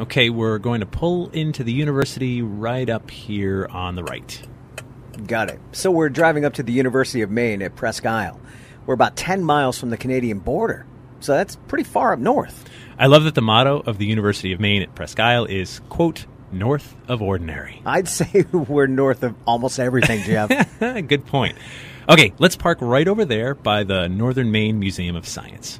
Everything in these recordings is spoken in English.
Okay, we're going to pull into the university right up here on the right. Got it. So we're driving up to the University of Maine at Presque Isle. We're about 10 miles from the Canadian border, so that's pretty far up north. I love that the motto of the University of Maine at Presque Isle is, quote, north of ordinary. I'd say we're north of almost everything, Jeff. Good point. Okay, let's park right over there by the Northern Maine Museum of Science.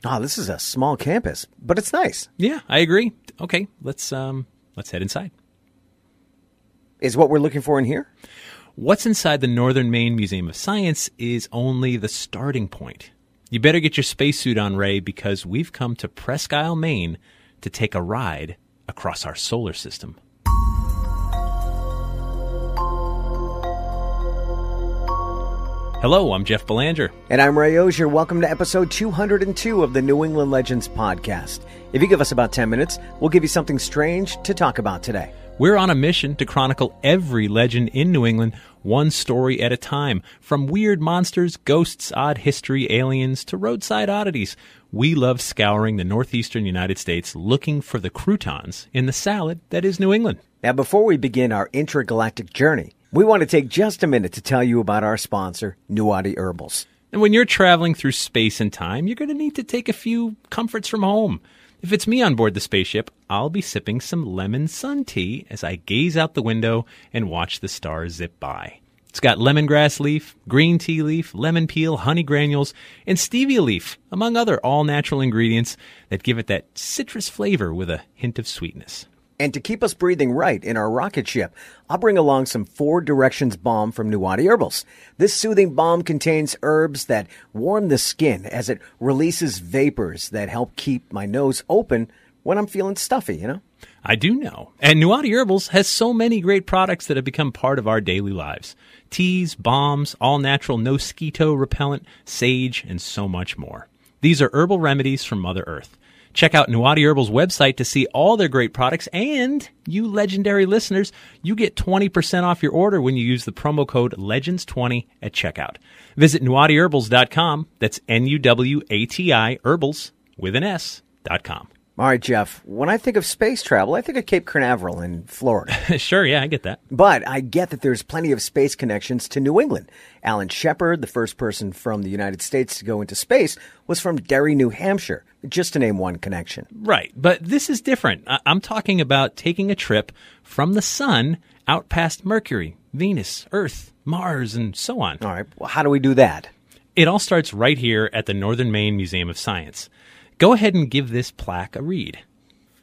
Oh, this is a small campus, but it's nice. Yeah, I agree. Okay, let's head inside. Is what we're looking for in here? What's inside the Northern Maine Museum of Science is only the starting point. You better get your spacesuit on, Ray, because we've come to Presque Isle, Maine, to take a ride across our solar system. Hello, I'm Jeff Belanger. And I'm Ray Auger. Welcome to episode 202 of the New England Legends podcast. If you give us about 10 minutes, we'll give you something strange to talk about today. We're on a mission to chronicle every legend in New England, one story at a time. From weird monsters, ghosts, odd history, aliens, to roadside oddities. We love scouring the northeastern United States looking for the croutons in the salad that is New England. Now, before we begin our intergalactic journey, we want to take just a minute to tell you about our sponsor, Oddity Herbals. And when you're traveling through space and time, you're going to need to take a few comforts from home. If it's me on board the spaceship, I'll be sipping some lemon sun tea as I gaze out the window and watch the stars zip by. It's got lemongrass leaf, green tea leaf, lemon peel, honey granules, and stevia leaf, among other all-natural ingredients that give it that citrus flavor with a hint of sweetness. And to keep us breathing right in our rocket ship, I'll bring along some 4 Directions balm from Oddity Herbals. This soothing balm contains herbs that warm the skin as it releases vapors that help keep my nose open when I'm feeling stuffy, you know? I do know. And Oddity Herbals has so many great products that have become part of our daily lives. Teas, balms, all-natural no-skeeto repellent, sage, and so much more. These are herbal remedies from Mother Earth. Check out Oddity Herbals' website to see all their great products, and you legendary listeners, you get 20% off your order when you use the promo code LEGENDS20 at checkout. Visit NuwatiHerbals.com, that's N-U-W-A-T-I, herbals, with an S.com. All right, Jeff, when I think of space travel, I think of Cape Canaveral in Florida. Sure, yeah, I get that. But I get that there's plenty of space connections to New England. Alan Shepard, the first person from the United States to go into space, was from Derry, New Hampshire, just to name one connection. Right, but this is different. I'm talking about taking a trip from the sun out past Mercury, Venus, Earth, Mars, and so on. All right, well, how do we do that? It all starts right here at the Northern Maine Museum of Science. Go ahead and give this plaque a read.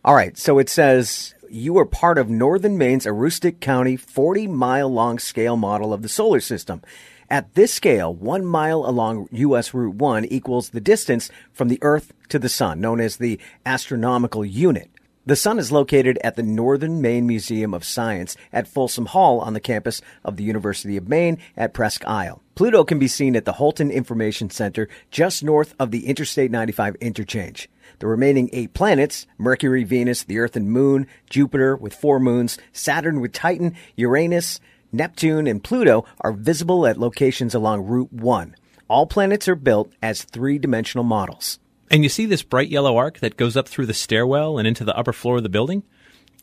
All right, so it says, you are part of Northern Maine's Aroostook County 40-mile-long scale model of the solar system. At this scale, 1 mile along U.S. Route 1 equals the distance from the Earth to the Sun, known as the astronomical unit. The Sun is located at the Northern Maine Museum of Science at Folsom Hall on the campus of the University of Maine at Presque Isle. Pluto can be seen at the Holton Information Center just north of the Interstate 95 interchange. The remaining 8 planets, Mercury, Venus, the Earth and Moon, Jupiter with 4 moons, Saturn with Titan, Uranus, Neptune, and Pluto are visible at locations along Route 1. All planets are built as 3-dimensional models. And you see this bright yellow arc that goes up through the stairwell and into the upper floor of the building?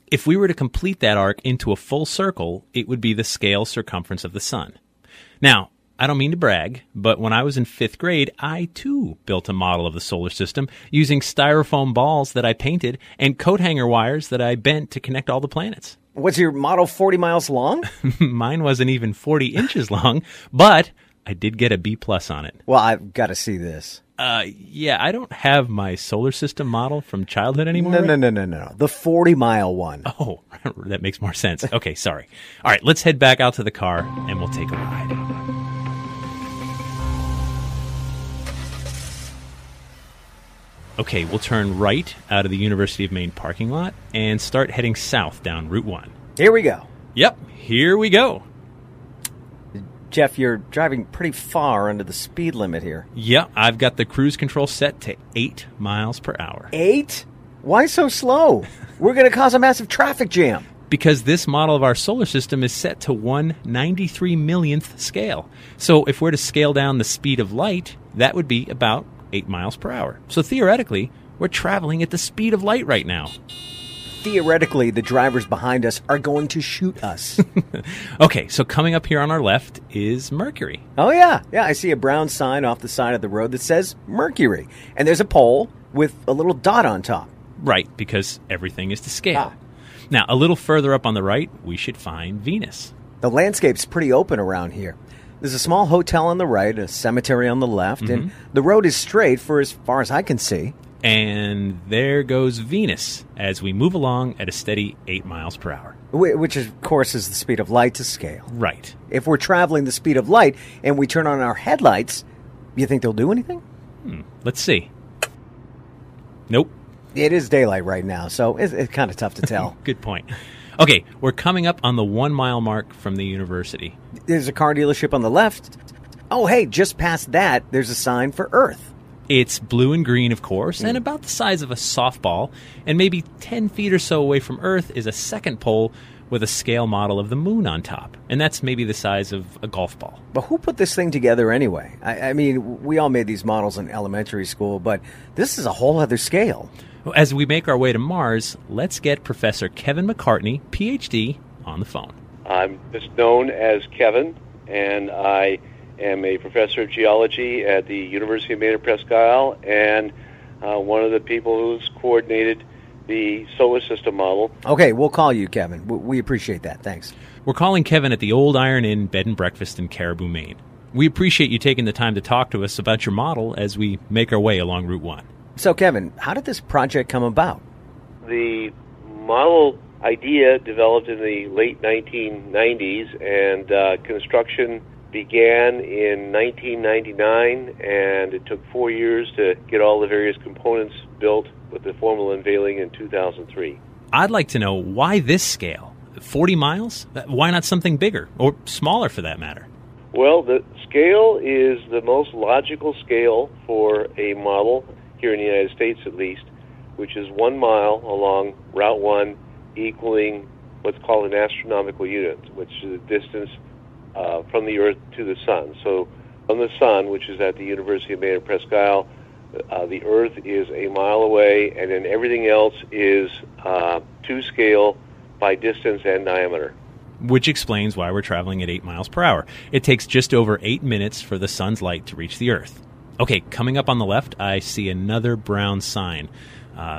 If we were to complete that arc into a full circle, it would be the scale circumference of the sun. Now, I don't mean to brag, but when I was in 5th grade, I too built a model of the solar system using styrofoam balls that I painted and coat hanger wires that I bent to connect all the planets. Was your model 40 miles long? Mine wasn't even 40 inches long, but I did get a B+ on it. Well, I've got to see this. Yeah, I don't have my solar system model from childhood anymore. No. The 40-mile one. Oh, that makes more sense. Okay, sorry. All right, let's head back out to the car, and we'll take a ride. Okay, we'll turn right out of the University of Maine parking lot and start heading south down Route 1. Here we go. Yep, here we go. Jeff, you're driving pretty far under the speed limit here. Yep, I've got the cruise control set to 8 miles per hour. 8? Why so slow? We're going to cause a massive traffic jam. because this model of our solar system is set to 1/93 millionth scale. So if we're to scale down the speed of light, that would be about 8 miles per hour. So theoretically, we're traveling at the speed of light right now. Theoretically, the drivers behind us are going to shoot us. Okay, so coming up here on our left is Mercury. Oh, yeah. Yeah, I see a brown sign off the side of the road that says Mercury. And there's a pole with a little dot on top. Right, because everything is to scale. Ah. Now, a little further up on the right, we should find Venus. The landscape's pretty open around here. There's a small hotel on the right, a cemetery on the left, and the road is straight for as far as I can see. And there goes Venus as we move along at a steady 8 miles per hour. Which, of course, is the speed of light to scale. Right. If we're traveling the speed of light and we turn on our headlights, you think they'll do anything? Let's see. Nope. It is daylight right now, so it's kind of tough to tell. Good point. Okay, we're coming up on the 1 mile mark from the university. There's a car dealership on the left. Oh, hey, just past that, there's a sign for Earth. It's blue and green, of course, and about the size of a softball, and maybe 10 feet or so away from Earth is a second pole with a scale model of the moon on top, and that's maybe the size of a golf ball. But who put this thing together anyway? I mean, we all made these models in elementary school, but this is a whole other scale. As we make our way to Mars, let's get Professor Kevin McCartney, Ph.D., on the phone. I'm just known as Kevin, and I am a professor of geology at the University of Maine at Presque Isle, and one of the people who's coordinated the solar system model. Okay, we'll call you Kevin. We appreciate that. Thanks. We're calling Kevin at the Old Iron Inn Bed and Breakfast in Caribou, Maine. We appreciate you taking the time to talk to us about your model as we make our way along Route 1. So, Kevin, how did this project come about? The model idea developed in the late 1990s, and construction began in 1999, and it took 4 years to get all the various components built, with the formal unveiling in 2003. I'd like to know why this scale? 40 miles? Why not something bigger, or smaller for that matter? Well, the scale is the most logical scale for a model, here in the United States at least, which is 1 mile along Route 1, equaling what's called an astronomical unit, which is the distance from the Earth to the Sun. So from the Sun, which is at the University of Maine at Presque Isle, the Earth is a mile away, and then everything else is to scale by distance and diameter. Which explains why we're traveling at 8 miles per hour. It takes just over 8 minutes for the sun's light to reach the Earth. Okay, coming up on the left, I see another brown sign.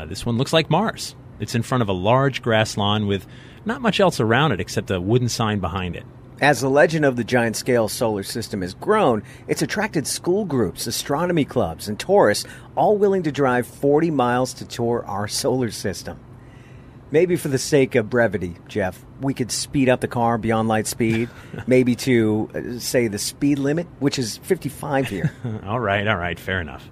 This one looks like Mars. It's in front of a large grass lawn with not much else around it except a wooden sign behind it. As the legend of the giant-scale solar system has grown, it's attracted school groups, astronomy clubs, and tourists, all willing to drive 40 miles to tour our solar system. Maybe for the sake of brevity, Jeff, we could speed up the car beyond light speed, maybe to, say, the speed limit, which is 55 here. All right, fair enough.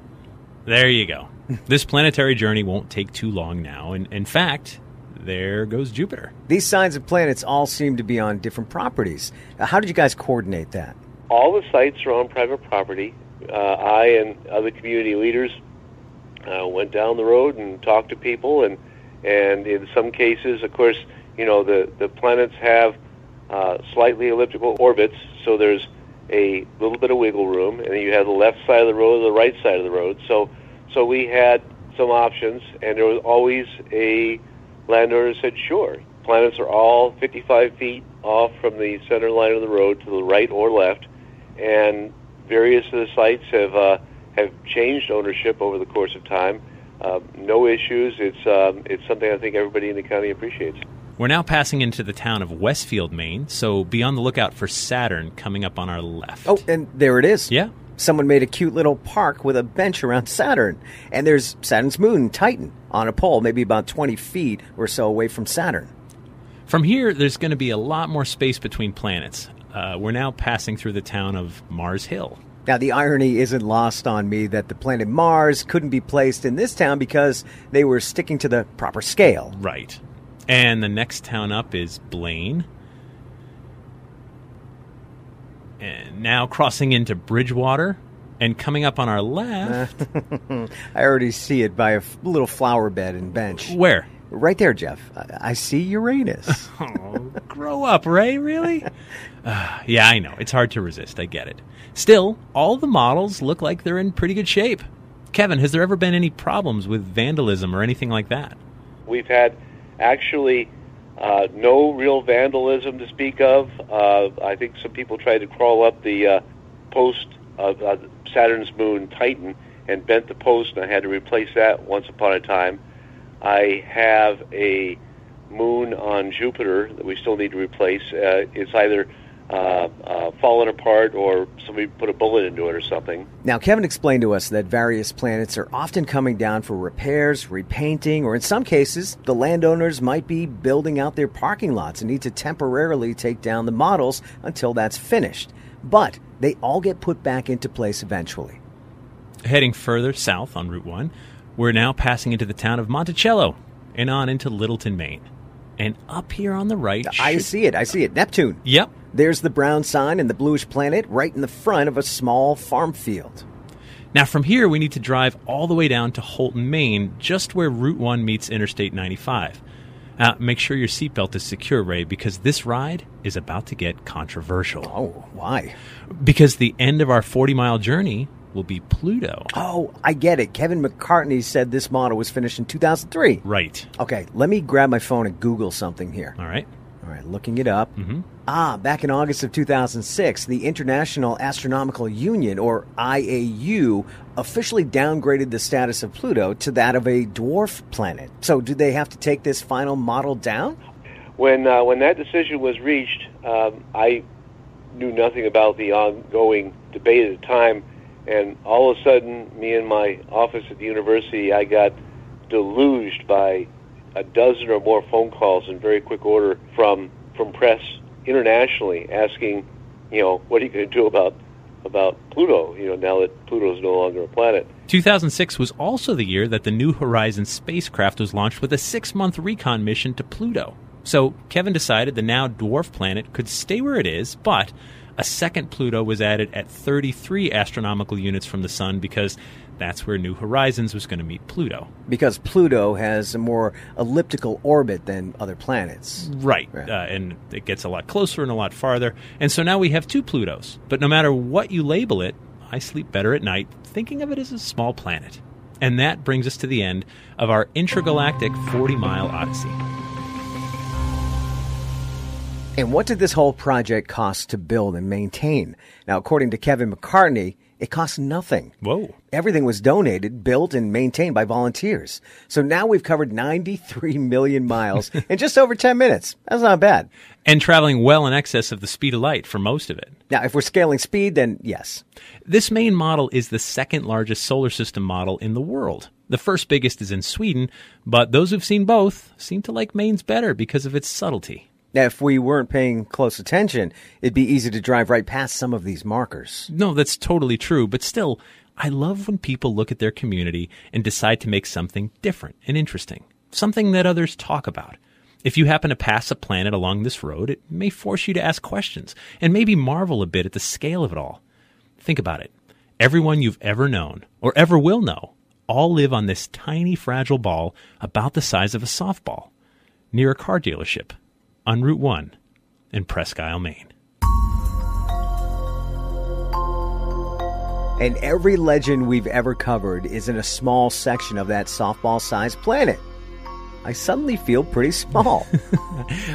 There you go. This planetary journey won't take too long now, and in fact, there goes Jupiter. These signs of planets all seem to be on different properties. How did you guys coordinate that? All the sites are on private property. I and other community leaders went down the road and talked to people, and in some cases, of course, you know, the planets have slightly elliptical orbits, so there's a little bit of wiggle room, and then you have the left side of the road or the right side of the road. So we had some options, and there was always a landowner who said, sure, planets are all 55 feet off from the center line of the road to the right or left, and various of the sites have changed ownership over the course of time. No issues. It's something I think everybody in the county appreciates. We're now passing into the town of Westfield, Maine, so be on the lookout for Saturn coming up on our left. Oh, and there it is. Yeah. Someone made a cute little park with a bench around Saturn. And there's Saturn's moon, Titan, on a pole, maybe about 20 feet or so away from Saturn. From here, there's going to be a lot more space between planets. We're now passing through the town of Mars Hill. Now, the irony isn't lost on me that the planet Mars couldn't be placed in this town because they were sticking to the proper scale. Right. And the next town up is Blaine. And now crossing into Bridgewater. And coming up on our left... I already see it by a little flower bed and bench. Where? Right there, Jeff. I see Uranus. Oh, grow up, Ray, really? Yeah, I know. It's hard to resist. I get it. Still, all the models look like they're in pretty good shape. Kevin, has there ever been any problems with vandalism or anything like that? We've had actually no real vandalism to speak of. I think some people tried to crawl up the post of Saturn's moon Titan and bent the post, and I had to replace that once upon a time. I have a moon on Jupiter that we still need to replace. It's either fallen apart or somebody put a bullet into it or something. Now, Kevin explained to us that various planets are often coming down for repairs, repainting, or in some cases, the landowners might be building out their parking lots and need to temporarily take down the models until that's finished. But they all get put back into place eventually. Heading further south on Route 1, we're now passing into the town of Monticello and on into Littleton, Maine. And up here on the right... I see it. Neptune. Yep. There's the brown sign and the bluish planet right in the front of a small farm field. Now, from here, we need to drive all the way down to Holton, Maine, just where Route 1 meets Interstate 95. Make sure your seatbelt is secure, Ray, because this ride is about to get controversial. Oh, why? Because the end of our 40-mile journey will be Pluto. Oh, I get it. Kevin McCartney said this model was finished in 2003. Right. Okay, let me grab my phone and Google something here. All right, looking it up. Mm-hmm. Back in August of 2006, the International Astronomical Union, or IAU, officially downgraded the status of Pluto to that of a dwarf planet. So do they have to take this final model down? When that decision was reached, I knew nothing about the ongoing debate at the time, and all of a sudden, me in my office at the university, I got deluged by a dozen or more phone calls in very quick order from press internationally asking, what are you going to do about Pluto, now that Pluto is no longer a planet. 2006 was also the year that the New Horizons spacecraft was launched with a 6-month recon mission to Pluto. So Kevin decided the now dwarf planet could stay where it is, but a second Pluto was added at 33 astronomical units from the Sun because that's where New Horizons was going to meet Pluto. Because Pluto has a more elliptical orbit than other planets. Right. And it gets a lot closer and a lot farther. And so now we have 2 Plutos. But no matter what you label it, I sleep better at night thinking of it as a small planet. And that brings us to the end of our intergalactic 40-mile odyssey. And what did this whole project cost to build and maintain? Now, according to Kevin McCartney, it cost nothing. Whoa. Everything was donated, built, and maintained by volunteers. So now we've covered 93 million miles in just over 10 minutes. That's not bad. And traveling well in excess of the speed of light for most of it. Now, if we're scaling speed, then yes. This Maine model is the second largest solar system model in the world. The first biggest is in Sweden, but those who've seen both seem to like Maine's better because of its subtlety. Now, if we weren't paying close attention, it'd be easy to drive right past some of these markers. No, that's totally true. But still, I love when people look at their community and decide to make something different and interesting, something that others talk about. If you happen to pass a planet along this road, it may force you to ask questions and maybe marvel a bit at the scale of it all. Think about it. Everyone you've ever known or ever will know all live on this tiny, fragile ball about the size of a softball near a car dealership on Route 1 in Presque Isle, Maine. And every legend we've ever covered is in a small section of that softball-sized planet. I suddenly feel pretty small.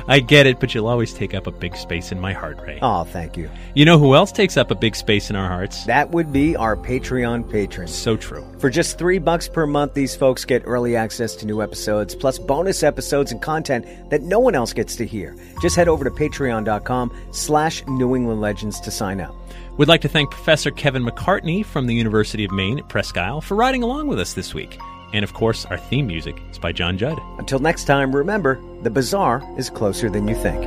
I get it, but you'll always take up a big space in my heart, Ray. Oh, thank you. You know who else takes up a big space in our hearts? That would be our Patreon patrons. So true. For just $3 per month, these folks get early access to new episodes, plus bonus episodes and content that no one else gets to hear. Just head over to patreon.com/New England Legends to sign up. We'd like to thank Professor Kevin McCartney from the University of Maine at Presque Isle for riding along with us this week. And, of course, our theme music is by John Judd. Until next time, remember, the bizarre is closer than you think.